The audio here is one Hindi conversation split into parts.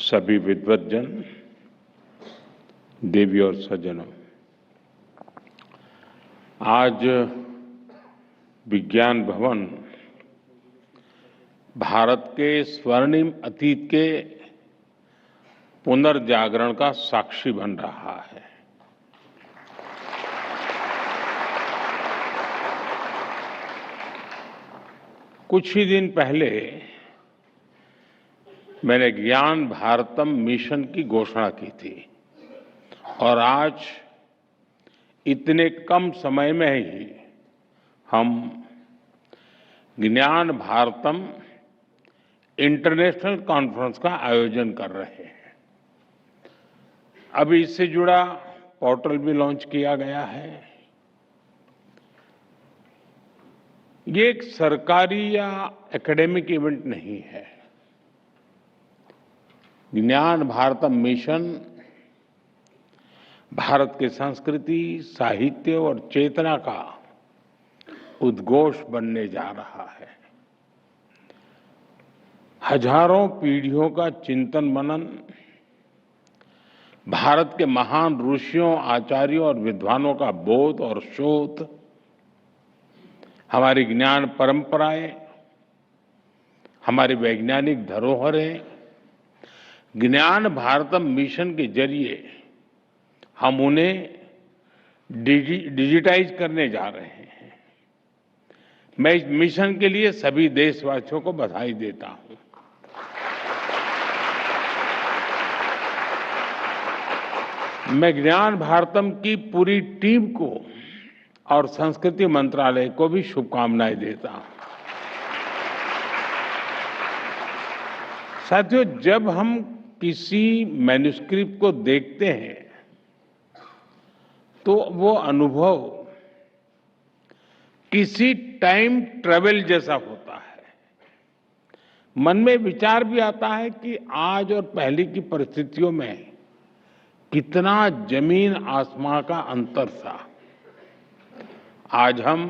सभी विद्वतजन, देवी और सज्जनों, आज विज्ञान भवन भारत के स्वर्णिम अतीत के पुनर्जागरण का साक्षी बन रहा है। कुछ ही दिन पहले मैंने ज्ञान भारतम मिशन की घोषणा की थी और आज इतने कम समय में ही हम ज्ञान भारतम इंटरनेशनल कॉन्फ्रेंस का आयोजन कर रहे हैं। अभी इससे जुड़ा पोर्टल भी लॉन्च किया गया है। ये एक सरकारी या एकेडमिक इवेंट नहीं है। ज्ञान भारतम मिशन भारत के संस्कृति, साहित्य और चेतना का उद्घोष बनने जा रहा है। हजारों पीढ़ियों का चिंतन मनन, भारत के महान ऋषियों, आचार्यों और विद्वानों का बोध और शोध, हमारी ज्ञान परंपराएं, हमारी वैज्ञानिक धरोहरें, ज्ञान भारतम मिशन के जरिए हम उन्हें डिजिटाइज करने जा रहे हैं। मैं इस मिशन के लिए सभी देशवासियों को बधाई देता हूं। मैं ज्ञान भारतम की पूरी टीम को और संस्कृति मंत्रालय को भी शुभकामनाएं देता हूं। साथियों, जब हम किसी मैन्युस्क्रिप्ट को देखते हैं तो वो अनुभव किसी टाइम ट्रेवल जैसा होता है। मन में विचार भी आता है कि आज और पहले की परिस्थितियों में कितना जमीन आसमां का अंतर था। आज हम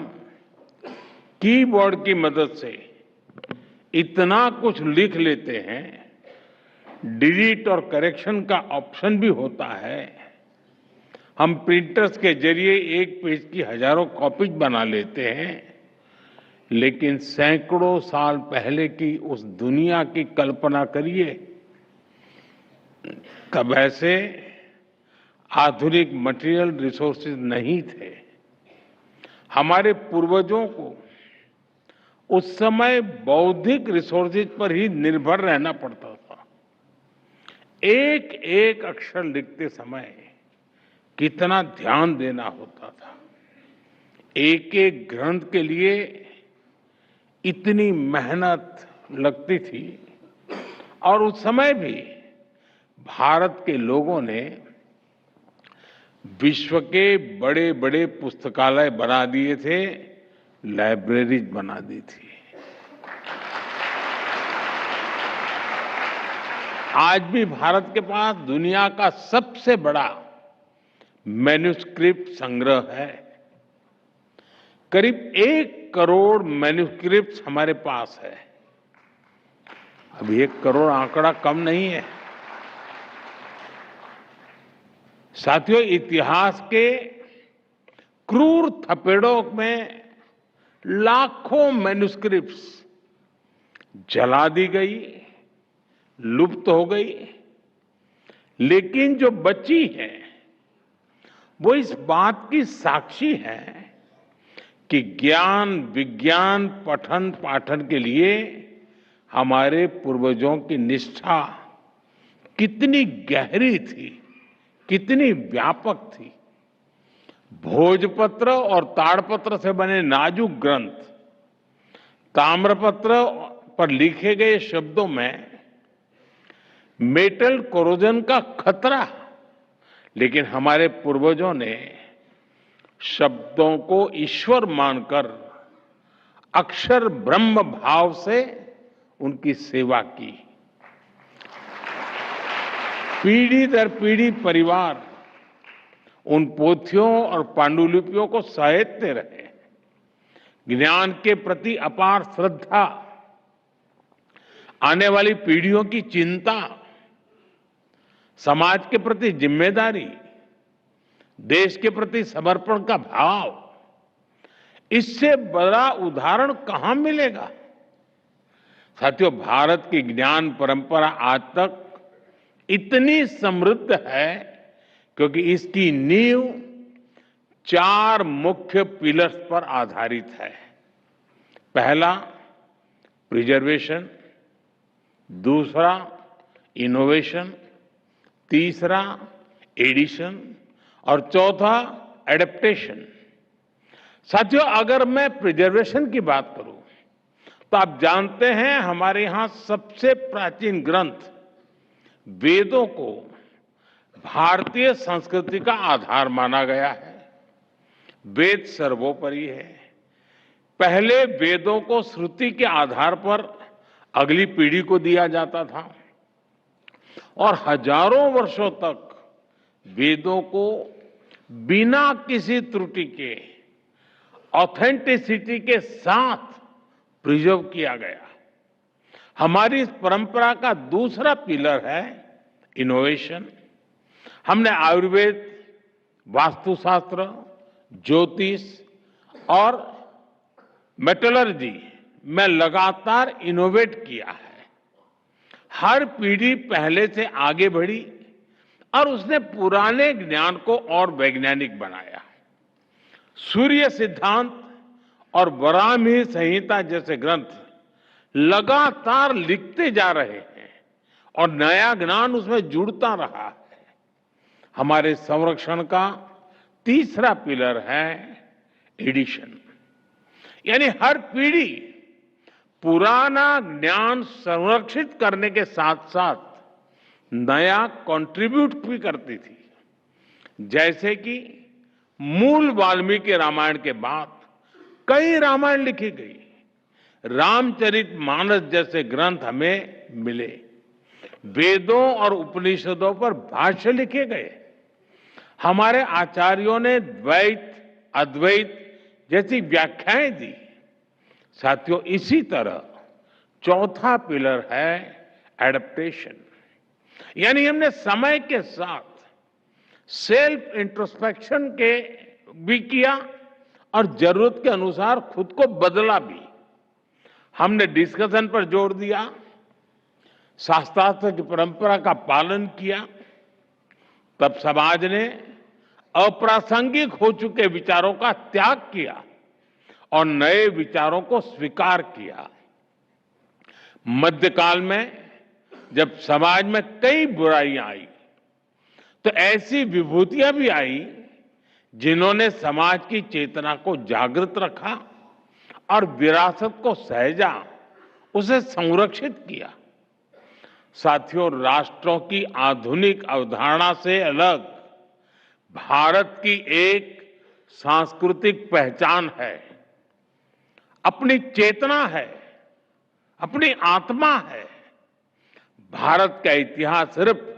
कीबोर्ड की मदद से इतना कुछ लिख लेते हैं, डिलीट और करेक्शन का ऑप्शन भी होता है। हम प्रिंटर्स के जरिए एक पेज की हजारों कॉपीज बना लेते हैं, लेकिन सैकड़ों साल पहले की उस दुनिया की कल्पना करिए। तब ऐसे आधुनिक मटेरियल रिसोर्सेज नहीं थे। हमारे पूर्वजों को उस समय बौद्धिक रिसोर्सेज पर ही निर्भर रहना पड़ता था। एक एक अक्षर लिखते समय कितना ध्यान देना होता था। एक एक ग्रंथ के लिए इतनी मेहनत लगती थी और उस समय भी भारत के लोगों ने विश्व के बड़े बड़े पुस्तकालय बना दिए थे, लाइब्रेरीज बना दी थी। आज भी भारत के पास दुनिया का सबसे बड़ा मैन्युस्क्रिप्ट संग्रह है। करीब 1 करोड़ मैन्युस्क्रिप्ट हमारे पास है। अभी 1 करोड़ आंकड़ा कम नहीं है। साथियों, इतिहास के क्रूर थपेड़ों में लाखों मैन्युस्क्रिप्ट्स जला दी गई, लुप्त हो गई, लेकिन जो बची है वो इस बात की साक्षी है कि ज्ञान विज्ञान पठन पाठन के लिए हमारे पूर्वजों की निष्ठा कितनी गहरी थी, कितनी व्यापक थी। भोजपत्र और ताड़पत्र से बने नाजुक ग्रंथ, ताम्रपत्र पर लिखे गए शब्दों में मेटल कोरोजन का खतरा, लेकिन हमारे पूर्वजों ने शब्दों को ईश्वर मानकर अक्षर ब्रह्म भाव से उनकी सेवा की। पीढ़ी दर पीढ़ी परिवार उन पोथियों और पांडुलिपियों को सहेजते रहे। ज्ञान के प्रति अपार श्रद्धा, आने वाली पीढ़ियों की चिंता समाज के प्रति जिम्मेदारी, देश के प्रति समर्पण का भाव, इससे बड़ा उदाहरण कहां मिलेगा। साथियों, भारत की ज्ञान परंपरा आज तक इतनी समृद्ध है क्योंकि इसकी नींव 4 मुख्य पिलर्स पर आधारित है। पहला, प्रिजर्वेशन, दूसरा, इनोवेशन, तीसरा, एडिशन और चौथा, एडेप्टेशन। साथियों, अगर मैं प्रिजर्वेशन की बात करूं तो आप जानते हैं हमारे यहां सबसे प्राचीन ग्रंथ वेदों को भारतीय संस्कृति का आधार माना गया है। वेद सर्वोपरि है। पहले वेदों को श्रुति के आधार पर अगली पीढ़ी को दिया जाता था और हजारों वर्षों तक वेदों को बिना किसी त्रुटि के ऑथेंटिसिटी के साथ प्रिजर्व किया गया। हमारी इस परंपरा का दूसरा पिलर है इनोवेशन। हमने आयुर्वेद, वास्तुशास्त्र, ज्योतिष और मेटलर्जी में लगातार इनोवेट किया है। हर पीढ़ी पहले से आगे बढ़ी और उसने पुराने ज्ञान को और वैज्ञानिक बनाया। सूर्य सिद्धांत और वराहमिहिर संहिता जैसे ग्रंथ लगातार लिखते जा रहे हैं और नया ज्ञान उसमें जुड़ता रहा है। हमारे संरक्षण का तीसरा पिलर है एडिशन, यानी हर पीढ़ी पुराना ज्ञान संरक्षित करने के साथ साथ नया कंट्रीब्यूट भी करती थी। जैसे कि मूल वाल्मीकि रामायण के बाद कई रामायण लिखी गई, रामचरितमानस जैसे ग्रंथ हमें मिले, वेदों और उपनिषदों पर भाष्य लिखे गए, हमारे आचार्यों ने द्वैत, अद्वैत जैसी व्याख्याएं दी। साथियों, इसी तरह चौथा पिलर है एडेप्टेशन, यानी हमने समय के साथ सेल्फ इंट्रोस्पेक्शन के भी किया और जरूरत के अनुसार खुद को बदला भी। हमने डिस्कशन पर जोर दिया, शास्त्रार्थ की परंपरा का पालन किया, तब समाज ने अप्रासंगिक हो चुके विचारों का त्याग किया और नए विचारों को स्वीकार किया। मध्यकाल में जब समाज में कई बुराइयां आई तो ऐसी विभूतियां भी आई जिन्होंने समाज की चेतना को जागृत रखा और विरासत को सहेजा, उसे संरक्षित किया। साथियों, राष्ट्रों की आधुनिक अवधारणा से अलग भारत की एक सांस्कृतिक पहचान है, अपनी चेतना है, अपनी आत्मा है। भारत का इतिहास सिर्फ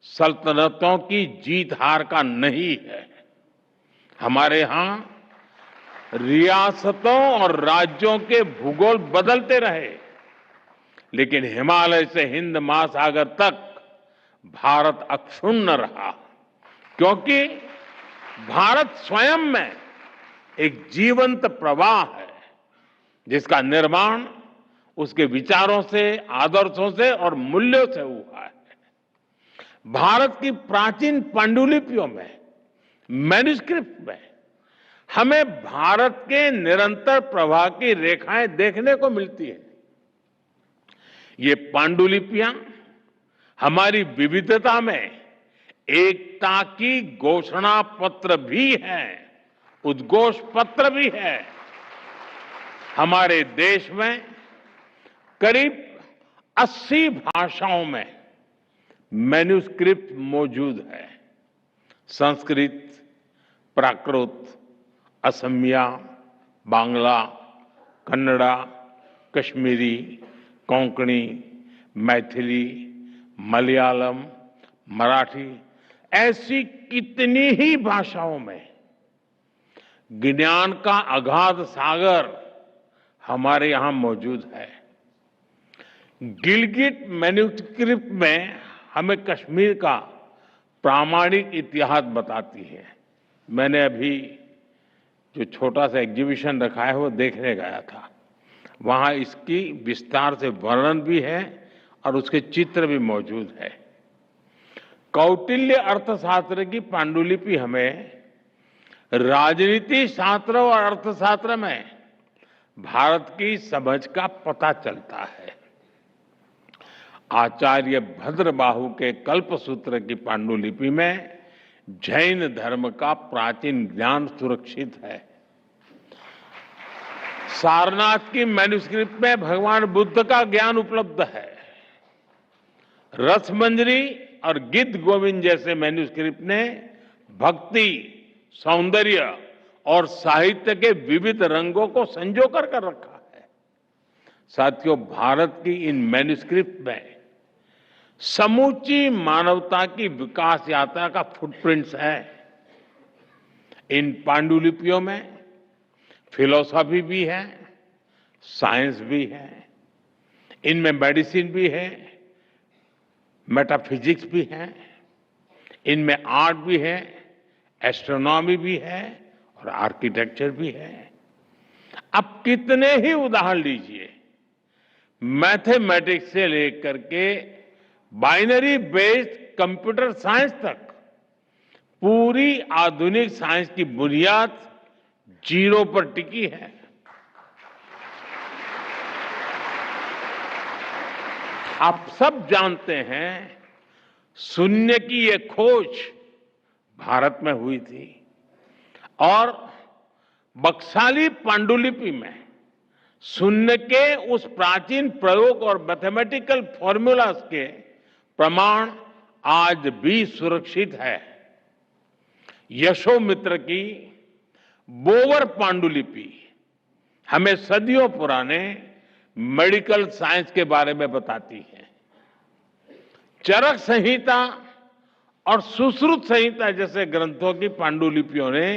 सल्तनतों की जीत हार का नहीं है। हमारे यहां रियासतों और राज्यों के भूगोल बदलते रहे, लेकिन हिमालय से हिंद महासागर तक भारत अक्षुण्ण रहा, क्योंकि भारत स्वयं में एक जीवंत प्रवाह है जिसका निर्माण उसके विचारों से, आदर्शों से और मूल्यों से हुआ है। भारत की प्राचीन पांडुलिपियों में, मैन्युस्क्रिप्ट में हमें भारत के निरंतर प्रवाह की रेखाएं देखने को मिलती है। ये पांडुलिपियां हमारी विविधता में एकता की घोषणा पत्र भी है, उद्घोष पत्र भी है। हमारे देश में करीब 80 भाषाओं में मैन्युस्क्रिप्ट मौजूद है। संस्कृत, प्राकृत, असमिया, बांग्ला, कन्नड़ा, कश्मीरी, कोंकणी, मैथिली, मलयालम, मराठी, ऐसी कितनी ही भाषाओं में ज्ञान का अगाध सागर हमारे यहां मौजूद है। गिलगिट मैन्युस्क्रिप्ट में हमें कश्मीर का प्रामाणिक इतिहास बताती है। मैंने अभी जो छोटा सा एग्जीबिशन रखा है वो देखने गया था। वहां इसकी विस्तार से वर्णन भी है और उसके चित्र भी मौजूद है। कौटिल्य अर्थशास्त्र की पांडुलिपि हमें राजनीति शास्त्र और अर्थशास्त्र में भारत की समझ का पता चलता है। आचार्य भद्रबाहु के कल्पसूत्र की पांडुलिपि में जैन धर्म का प्राचीन ज्ञान सुरक्षित है। सारनाथ की मैन्युस्क्रिप्ट में भगवान बुद्ध का ज्ञान उपलब्ध है। रसमंजरी और गीत गोविंद जैसे मैन्युस्क्रिप्ट ने भक्ति, सौंदर्य और साहित्य के विविध रंगों को संजो कर रखा है। साथियों, भारत की इन मैन्युस्क्रिप्ट में समूची मानवता की विकास यात्रा का फुटप्रिंट्स है। इन पांडुलिपियों में फिलॉसफी भी है, साइंस भी है, इनमें मेडिसिन भी है, मेटाफिजिक्स भी है, इनमें आर्ट भी है, एस्ट्रोनॉमी भी है और आर्किटेक्चर भी है। अब कितने ही उदाहरण लीजिए, मैथमेटिक्स से लेकर के बाइनरी बेस्ड कंप्यूटर साइंस तक पूरी आधुनिक साइंस की बुनियाद जीरो पर टिकी है। आप सब जानते हैं, शून्य की ये खोज भारत में हुई थी और बक्साली पांडुलिपि में शून्य के उस प्राचीन प्रयोग और मैथमेटिकल फॉर्मूलाज के प्रमाण आज भी सुरक्षित है। यशोमित्र की बोवर पांडुलिपि हमें सदियों पुराने मेडिकल साइंस के बारे में बताती है। चरक संहिता और सुश्रुत संहिता जैसे ग्रंथों की पांडुलिपियों ने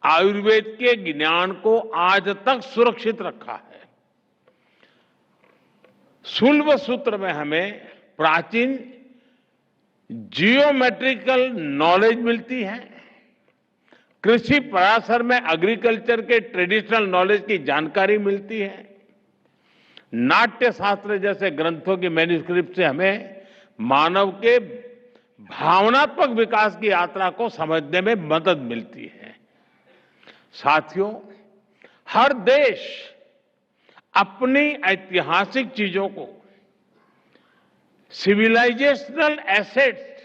आयुर्वेद के ज्ञान को आज तक सुरक्षित रखा है। शुल्ब सूत्र में हमें प्राचीन जियोमेट्रिकल नॉलेज मिलती है। कृषि पराशर में एग्रीकल्चर के ट्रेडिशनल नॉलेज की जानकारी मिलती है। नाट्य शास्त्र जैसे ग्रंथों की मैन्युस्क्रिप्ट से हमें मानव के भावनात्मक विकास की यात्रा को समझने में मदद मिलती है। साथियों, हर देश अपनी ऐतिहासिक चीजों को सिविलाइजेशनल एसेट्स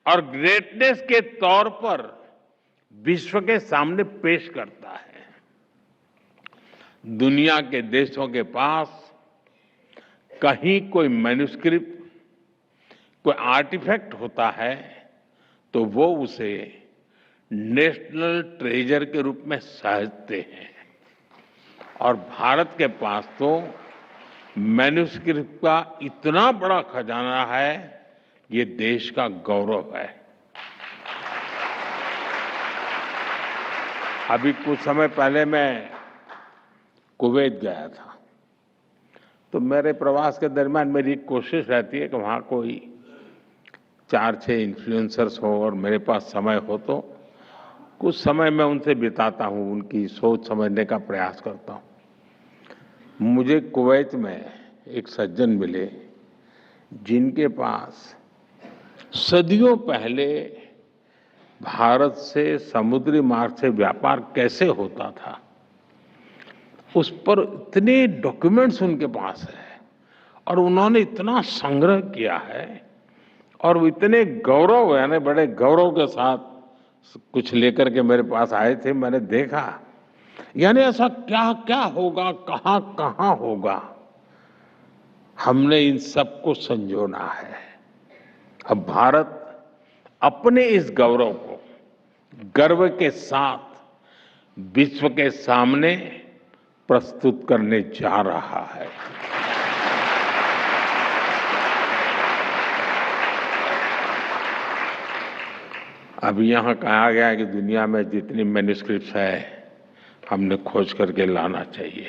और ग्रेटनेस के तौर पर विश्व के सामने पेश करता है। दुनिया के देशों के पास कहीं कोई मैन्युस्क्रिप्ट, कोई आर्टिफैक्ट होता है तो वो उसे नेशनल ट्रेजर के रूप में सहेजते हैं। और भारत के पास तो मैन्युस्क्रिप्ट का इतना बड़ा खजाना है, ये देश का गौरव है। अभी कुछ समय पहले मैं कुवैत गया था, तो मेरे प्रवास के दरमियान मेरी कोशिश रहती है कि वहाँ कोई 4-6 इन्फ्लुएंसर्स हो और मेरे पास समय हो तो कुछ समय मैं उनसे बिताता हूँ, उनकी सोच समझने का प्रयास करता हूँ। मुझे कुवैत में एक सज्जन मिले जिनके पास सदियों पहले भारत से समुद्री मार्ग से व्यापार कैसे होता था, उस पर इतने डॉक्यूमेंट्स उनके पास है और उन्होंने इतना संग्रह किया है और वो इतने गौरव, यानी बड़े गौरव के साथ कुछ लेकर के मेरे पास आए थे। मैंने देखा, यानी ऐसा क्या क्या होगा, कहाँ कहाँ होगा, हमने इन सबको संजोना है। अब भारत अपने इस गौरव को गर्व के साथ विश्व के सामने प्रस्तुत करने जा रहा है। अभी यहाँ कहा गया है कि दुनिया में जितनी मैन्युस्क्रिप्ट्स है हमने खोज करके लाना चाहिए।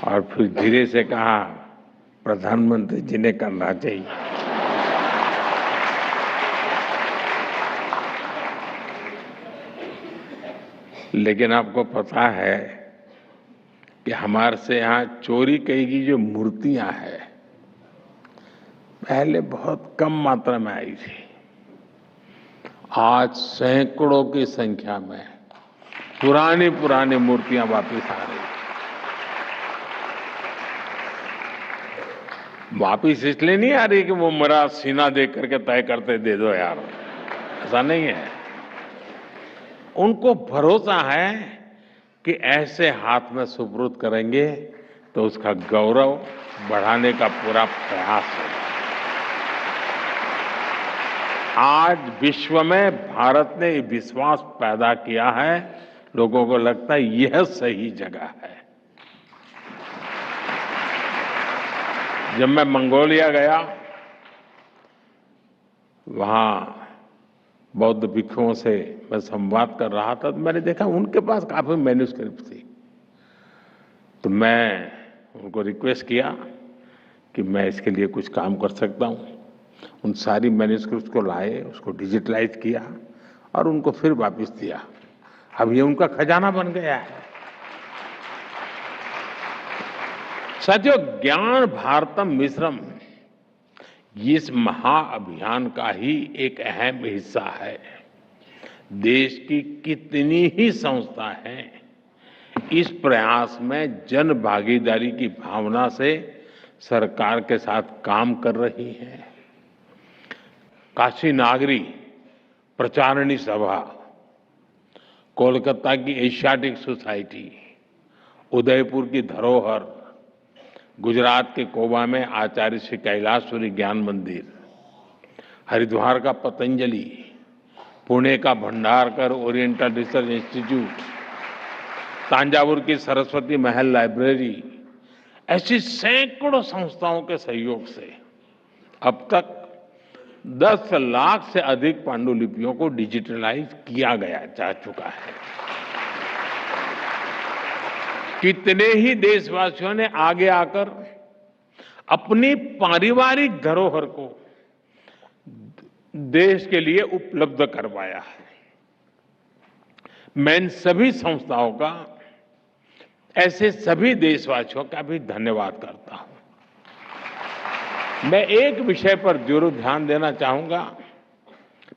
और फिर धीरे से कहा, प्रधानमंत्री जी ने करना चाहिए। लेकिन आपको पता है कि हमारे से यहाँ चोरी की जो मूर्तियां हैं, पहले बहुत कम मात्रा में आई थी। आज सैकड़ों की संख्या में पुरानी पुरानी मूर्तियां वापस आ रही। वापिस इसलिए नहीं आ रही कि वो मेरा सीना देख करके तय करते दे दो यार, ऐसा नहीं है। उनको भरोसा है कि ऐसे हाथ में सुपुर्द करेंगे तो उसका गौरव बढ़ाने का पूरा प्रयास होगा। आज विश्व में भारत ने विश्वास पैदा किया है, लोगों को लगता है यह सही जगह है। जब मैं मंगोलिया गया, वहां बौद्ध भिक्षुओं से मैं संवाद कर रहा था, तो मैंने देखा उनके पास काफी मैन्युस्क्रिप्ट थी। तो मैं उनको रिक्वेस्ट किया कि मैं इसके लिए कुछ काम कर सकता हूं। उन सारी मैन्युस्क्रिप्ट को लाए, उसको डिजिटलाइज किया और उनको फिर वापस दिया। अब ये उनका खजाना बन गया है। साथियों, ज्ञान भारतम मिश्रम इस महाअभियान का ही एक अहम हिस्सा है। देश की कितनी ही संस्था हैं, इस प्रयास में जन भागीदारी की भावना से सरकार के साथ काम कर रही हैं। काशी नागरी प्रचारणी सभा, कोलकाता की एशियाटिक सोसाइटी, उदयपुर की धरोहर, गुजरात के कोबा में आचार्य श्री कैलाशपुरी ज्ञान मंदिर, हरिद्वार का पतंजलि, पुणे का Bhandarkar oriental research institute, Thanjavur की सरस्वती महल लाइब्रेरी, ऐसी सैकड़ों संस्थाओं के सहयोग से अब तक 10 लाख से अधिक पांडुलिपियों को डिजिटलाइज किया गया जा चुका है। कितने ही देशवासियों ने आगे आकर अपनी पारिवारिक धरोहर को देश के लिए उपलब्ध करवाया है। मैं इन सभी संस्थाओं का, ऐसे सभी देशवासियों का भी धन्यवाद करता हूं। मैं एक विषय पर जरूर ध्यान देना चाहूंगा।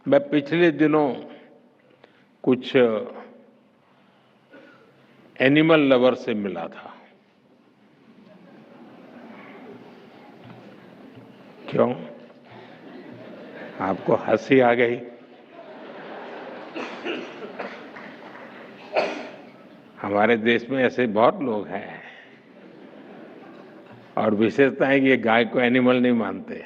मैं पिछले दिनों कुछ एनिमल लवर से मिला था। क्यों? आपको हंसी आ गई? हमारे देश में ऐसे बहुत लोग हैं और विशेषता है कि ये गाय को एनिमल नहीं मानते।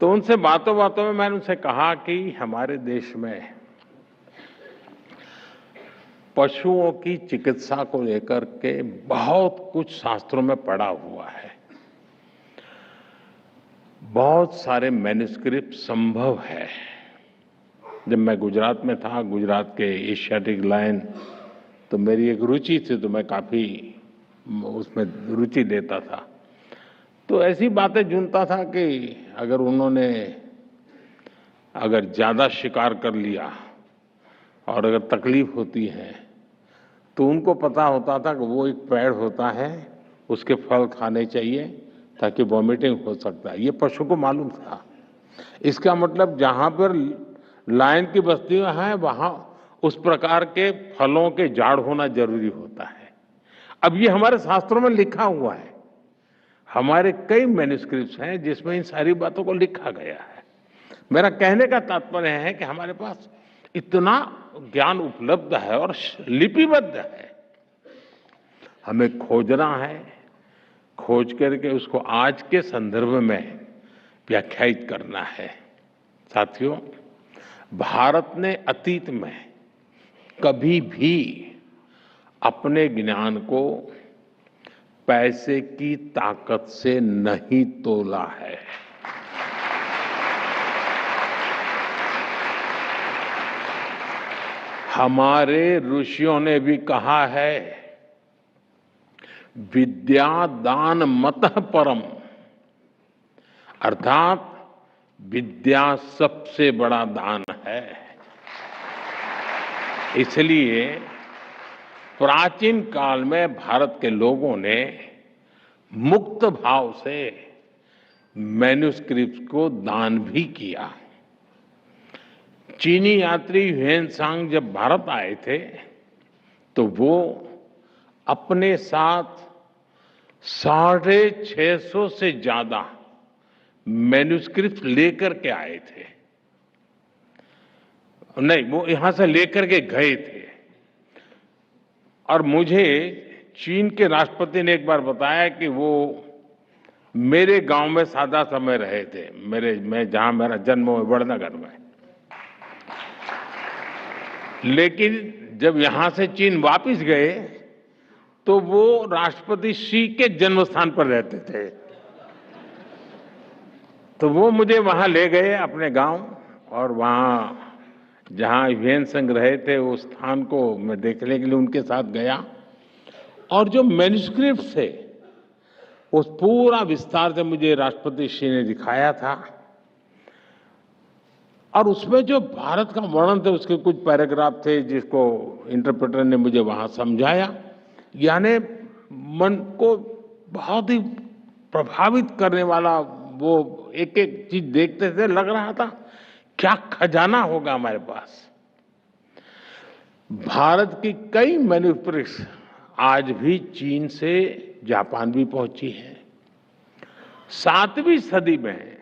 तो उनसे बातों बातों में मैंने उनसे कहा कि हमारे देश में पशुओं की चिकित्सा को लेकर के बहुत कुछ शास्त्रों में पड़ा हुआ है। बहुत सारे मैन्युस्क्रिप्ट संभव है। जब मैं गुजरात में था, गुजरात के एशियाटिक लायन, तो मेरी एक रुचि थी, तो मैं काफी उसमें रुचि लेता था। तो ऐसी बातें ढूंढता था कि अगर ज्यादा शिकार कर लिया और अगर तकलीफ होती है तो उनको पता होता था कि वो एक पेड़ होता है, उसके फल खाने चाहिए ताकि वॉमिटिंग हो सकता है। ये पशु को मालूम था। इसका मतलब जहां पर लायन की बस्तियां हैं वहां उस प्रकार के फलों के झाड़ होना जरूरी होता है। अब ये हमारे शास्त्रों में लिखा हुआ है। हमारे कई मैन्युस्क्रिप्ट्स हैं जिसमें इन सारी बातों को लिखा गया है। मेरा कहने का तात्पर्य है कि हमारे पास इतना ज्ञान उपलब्ध है और लिपिबद्ध है। हमें खोजना है, खोज करके उसको आज के संदर्भ में व्याख्यायित करना है। साथियों, भारत ने अतीत में कभी भी अपने ज्ञान को पैसे की ताकत से नहीं तोला है। हमारे ऋषियों ने भी कहा है, विद्या दान मतः परम, अर्थात विद्या सबसे बड़ा दान है। इसलिए प्राचीन काल में भारत के लोगों ने मुक्त भाव से मैन्युस्क्रिप्ट को दान भी किया। चीनी यात्री ह्वेनसांग जब भारत आए थे तो वो अपने साथ 650 से ज्यादा मैन्युस्क्रिप्ट लेकर के आए थे। नहीं, वो यहां से लेकर के गए थे। और मुझे चीन के राष्ट्रपति ने एक बार बताया कि वो मेरे गांव में सादा समय रहे थे, मैं जहां मेरा जन्म हुआ वड़नगर में। लेकिन जब यहां से चीन वापस गए तो वो राष्ट्रपति शी के जन्म स्थान पर रहते थे। तो वो मुझे वहां ले गए अपने गांव, और वहां जहां ह्वेनसांग रहे थे उस स्थान को मैं देखने के लिए उनके साथ गया। और जो मैन्युस्क्रिप्ट थे उस पूरा विस्तार से मुझे राष्ट्रपति शी ने दिखाया था। और उसमें जो भारत का वर्णन थे उसके कुछ पैराग्राफ थे जिसको इंटरप्रेटर ने मुझे वहां समझाया। यानी मन को बहुत ही प्रभावित करने वाला, वो एक एक चीज देखते थे लग रहा था क्या खजाना होगा हमारे पास। भारत की कई मैन्युस्क्रिप्ट्स आज भी चीन से जापान भी पहुंची है। 7वीं सदी में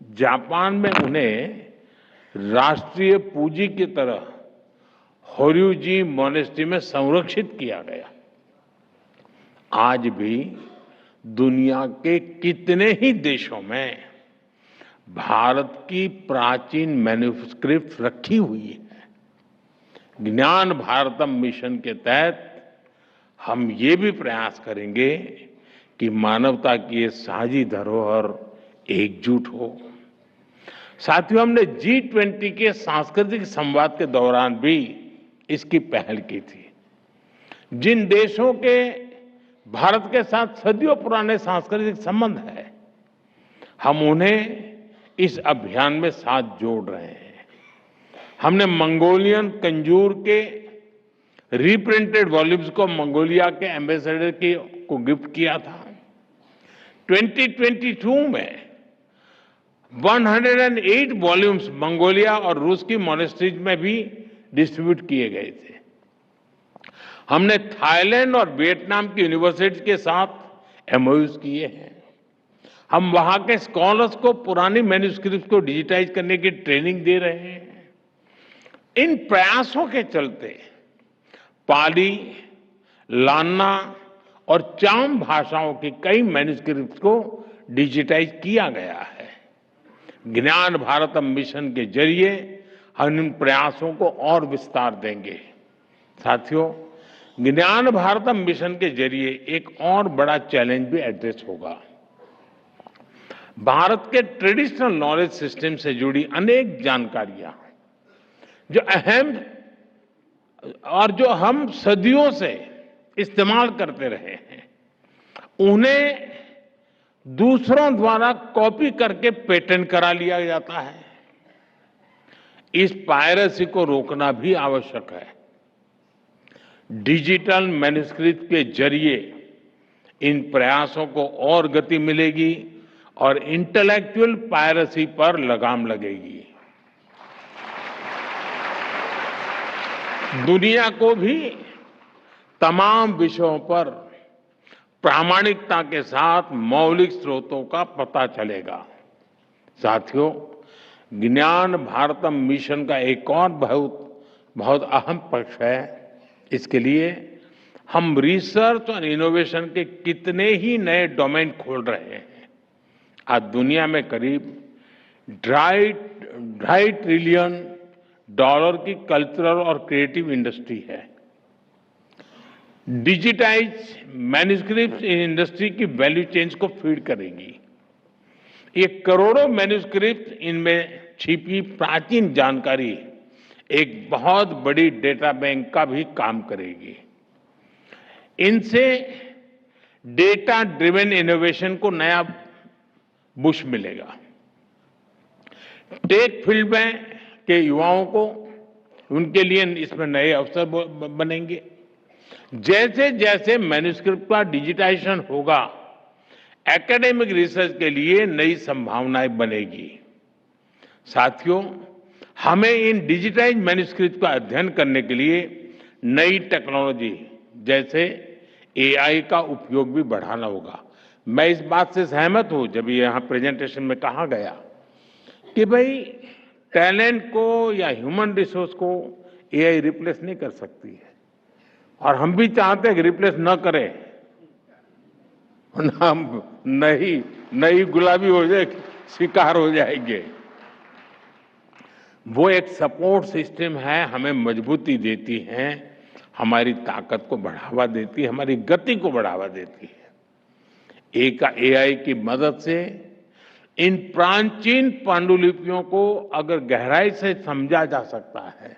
जापान में उन्हें राष्ट्रीय पूंजी की तरह होर्युजी मोनेस्ट्री में संरक्षित किया गया। आज भी दुनिया के कितने ही देशों में भारत की प्राचीन मैन्युस्क्रिप्ट रखी हुई है। ज्ञान भारतम मिशन के तहत हम ये भी प्रयास करेंगे कि मानवता की ये साझी धरोहर एकजुट हो। साथियों, हमने G20 के सांस्कृतिक संवाद के दौरान भी इसकी पहल की थी। जिन देशों के भारत के साथ सदियों पुराने सांस्कृतिक संबंध है, हम उन्हें इस अभियान में साथ जोड़ रहे हैं। हमने मंगोलियन कंजूर के रिप्रिंटेड वॉल्यूम्स को मंगोलिया के एम्बेसडर को गिफ्ट किया था। 2022 में 108 वॉल्यूम्स मंगोलिया और रूस की मॉनेस्ट्रीज में भी डिस्ट्रीब्यूट किए गए थे। हमने थाईलैंड और वियतनाम की यूनिवर्सिटीज के साथ एमओयूज किए हैं। हम वहां के स्कॉलर्स को पुरानी मैन्युस्क्रिप्ट को डिजिटाइज करने की ट्रेनिंग दे रहे हैं। इन प्रयासों के चलते पाली, लान्ना और चाम भाषाओं की कई मैन्युस्क्रिप्ट को डिजिटाइज किया गया है। ज्ञान भारतम मिशन के जरिए हम इन प्रयासों को और विस्तार देंगे। साथियों, ज्ञान भारतम मिशन के जरिए एक और बड़ा चैलेंज भी एड्रेस होगा। भारत के ट्रेडिशनल नॉलेज सिस्टम से जुड़ी अनेक जानकारियां जो अहम और जो हम सदियों से इस्तेमाल करते रहे हैं, उन्हें दूसरों द्वारा कॉपी करके पेटेंट करा लिया जाता है। इस पायरेसी को रोकना भी आवश्यक है। डिजिटल मैन्युस्क्रिप्ट के जरिए इन प्रयासों को और गति मिलेगी और इंटेलेक्चुअल पायरेसी पर लगाम लगेगी। दुनिया को भी तमाम विषयों पर प्रामाणिकता के साथ मौलिक स्रोतों का पता चलेगा। साथियों, ज्ञान भारतम मिशन का एक और बहुत अहम पक्ष है। इसके लिए हम रिसर्च और इनोवेशन के कितने ही नए डोमेन खोल रहे हैं। आज दुनिया में करीब ढाई ट्रिलियन डॉलर की कल्चरल और क्रिएटिव इंडस्ट्री है। डिजिटाइज मैन्यूस्क्रिप्ट इंडस्ट्री की वैल्यू चेन को फीड करेगी। ये करोड़ों मैन्यूस्क्रिप्ट इनमें छिपी प्राचीन जानकारी एक बहुत बड़ी डेटा बैंक का भी काम करेगी। इनसे डेटा ड्रिवन इनोवेशन को नया बुश मिलेगा। टेक फील्ड में के युवाओं को उनके लिए इसमें नए अवसर बनेंगे। जैसे जैसे मैन्यूस्क्रिप्ट का डिजिटाइजेशन होगा, एकेडमिक रिसर्च के लिए नई संभावनाएं बनेगी। साथियों, हमें इन डिजिटाइज मैन्यूस्क्रिप्ट का अध्ययन करने के लिए नई टेक्नोलॉजी जैसे एआई का उपयोग भी बढ़ाना होगा। मैं इस बात से सहमत हूं जब यहां प्रेजेंटेशन में कहा गया कि भाई टैलेंट को या ह्यूमन रिसोर्स को एआई रिप्लेस नहीं कर सकती है, और हम भी चाहते हैं कि रिप्लेस न करे, हम नई गुलाबी हो जाए, शिकार हो जाएंगे। वो एक सपोर्ट सिस्टम है, हमें मजबूती देती है, हमारी ताकत को बढ़ावा देती है, हमारी गति को बढ़ावा देती है। एआई की मदद से इन प्राचीन पांडुलिपियों को अगर गहराई से समझा जा सकता है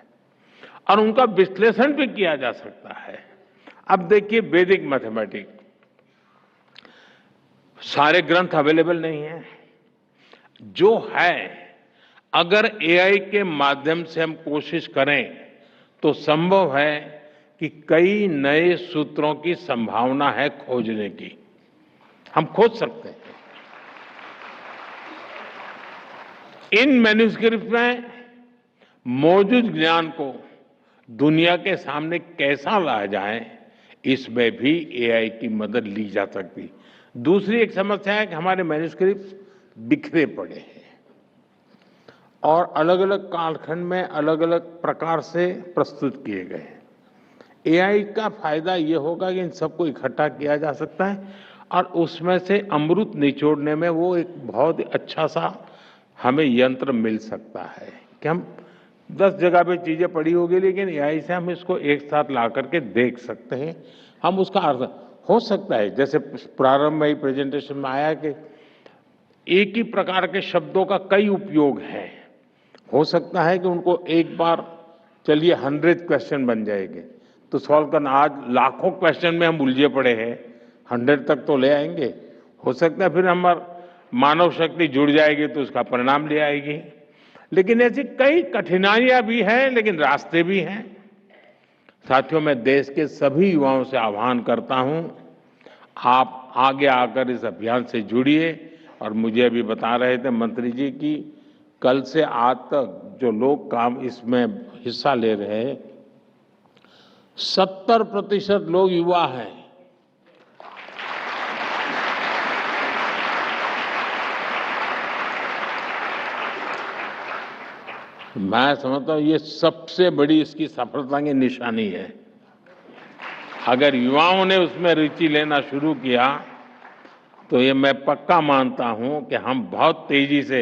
और उनका विश्लेषण भी किया जा सकता है। अब देखिए, वैदिक मैथमेटिक्स सारे ग्रंथ अवेलेबल नहीं है, जो है अगर एआई के माध्यम से हम कोशिश करें तो संभव है कि कई नए सूत्रों की संभावना है खोजने की। हम खोज सकते हैं। इन मैन्यूस्क्रिप्ट में मौजूद ज्ञान को दुनिया के सामने कैसा लाया जाए, इसमें भी एआई की मदद ली जा सकती। दूसरी एक समस्या है कि हमारे मैन्यूस्क्रिप्ट बिखरे पड़े हैं और अलग अलग कालखंड में अलग अलग प्रकार से प्रस्तुत किए गए हैं। एआई का फायदा ये होगा कि इन सबको इकट्ठा किया जा सकता है और उसमें से अमृत निचोड़ने में वो एक बहुत अच्छा सा हमें यंत्र मिल सकता है कि हम 10 जगह पे चीजें पड़ी होगी, लेकिन एआई से हम इसको एक साथ ला करके देख सकते हैं। हम उसका अर्थ हो सकता है, जैसे प्रारंभ में ही प्रेजेंटेशन में आया कि एक ही प्रकार के शब्दों का कई उपयोग है। हो सकता है कि उनको एक बार चलिए 100 क्वेश्चन बन जाएंगे तो सॉल्व करना। आज लाखों क्वेश्चन में हम उलझे पड़े हैं, 100 तक तो ले आएंगे। हो सकता है फिर हमारा मानव शक्ति जुड़ जाएगी तो उसका परिणाम ले आएगी। लेकिन ऐसी कई कठिनाइयां भी हैं, लेकिन रास्ते भी हैं। साथियों, मैं देश के सभी युवाओं से आह्वान करता हूं, आप आगे आकर इस अभियान से जुड़िए। और मुझे अभी बता रहे थे मंत्री जी की कल से आज तक जो लोग काम इसमें हिस्सा ले रहे हैं, 70% लोग युवा हैं। मैं समझता हूं ये सबसे बड़ी इसकी सफलता की निशानी है। अगर युवाओं ने उसमें रुचि लेना शुरू किया तो ये मैं पक्का मानता हूं कि हम बहुत तेजी से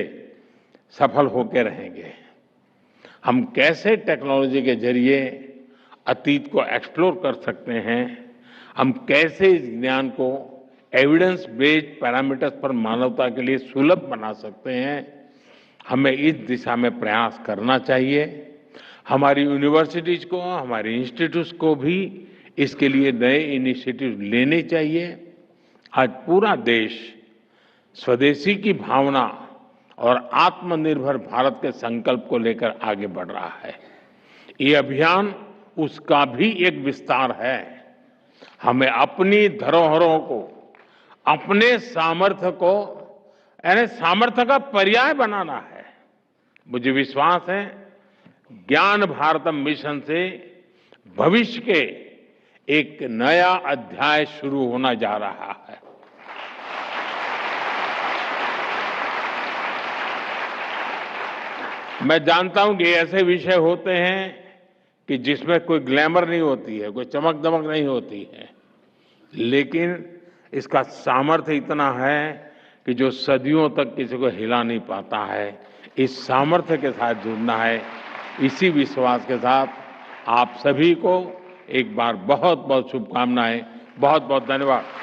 सफल होकर रहेंगे। हम कैसे टेक्नोलॉजी के जरिए अतीत को एक्सप्लोर कर सकते हैं, हम कैसे इस ज्ञान को एविडेंस बेस्ड पैरामीटर्स पर मानवता के लिए सुलभ बना सकते हैं, हमें इस दिशा में प्रयास करना चाहिए। हमारी यूनिवर्सिटीज को, हमारे इंस्टीट्यूट्स को भी इसके लिए नए इनिशिएटिव लेने चाहिए। आज पूरा देश स्वदेशी की भावना और आत्मनिर्भर भारत के संकल्प को लेकर आगे बढ़ रहा है। ये अभियान उसका भी एक विस्तार है। हमें अपनी धरोहरों को, अपने सामर्थ्य को, यानी सामर्थ्य का पर्याय बनाना है। मुझे विश्वास है ज्ञान भारतम मिशन से भविष्य के एक नया अध्याय शुरू होना जा रहा है। मैं जानता हूं कि ऐसे विषय होते हैं कि जिसमें कोई ग्लैमर नहीं होती है, कोई चमक दमक नहीं होती है, लेकिन इसका सामर्थ्य इतना है कि जो सदियों तक किसी को हिला नहीं पाता है। इस सामर्थ्य के साथ जुड़ना है। इसी विश्वास के साथ आप सभी को एक बार बहुत बहुत शुभकामनाएं, बहुत बहुत धन्यवाद।